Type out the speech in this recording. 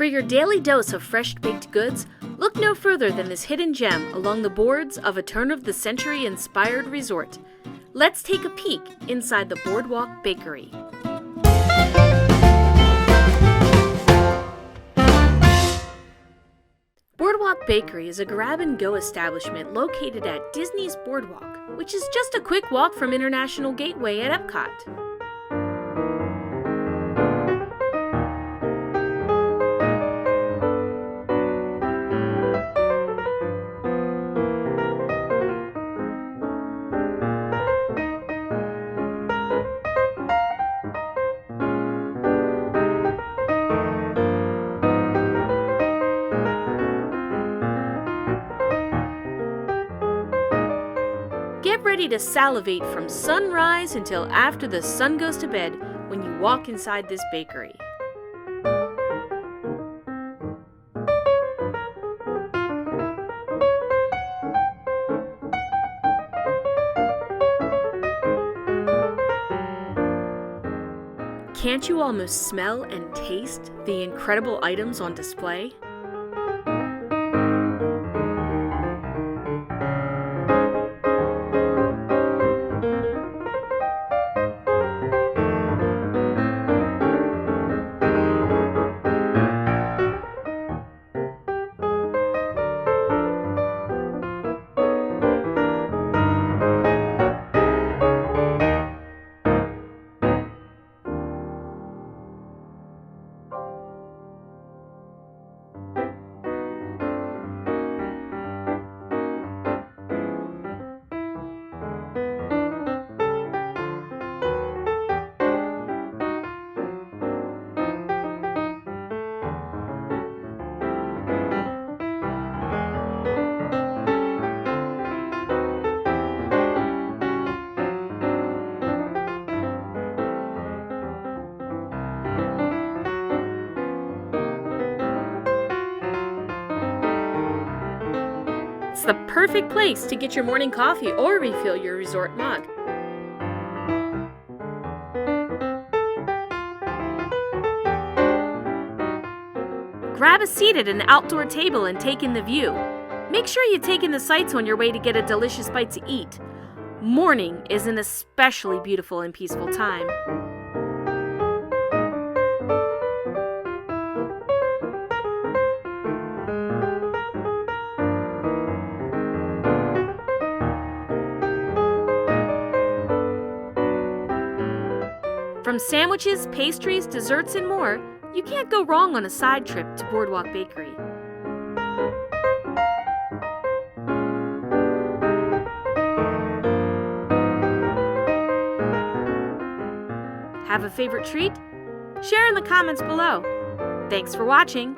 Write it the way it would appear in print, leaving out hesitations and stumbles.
For your daily dose of fresh baked goods, look no further than this hidden gem along the boards of a turn-of-the-century inspired resort. Let's take a peek inside the BoardWalk Bakery. BoardWalk Bakery is a grab-and-go establishment located at Disney's Boardwalk, which is just a quick walk from International Gateway at Epcot. Get ready to salivate from sunrise until after the sun goes to bed when you walk inside this bakery. Can't you almost smell and taste the incredible items on display? It's the perfect place to get your morning coffee or refill your resort mug. Grab a seat at an outdoor table and take in the view. Make sure you take in the sights on your way to get a delicious bite to eat. Morning is an especially beautiful and peaceful time. From sandwiches, pastries, desserts, and more, you can't go wrong on a side trip to BoardWalk Bakery. Have a favorite treat? Share in the comments below. Thanks for watching.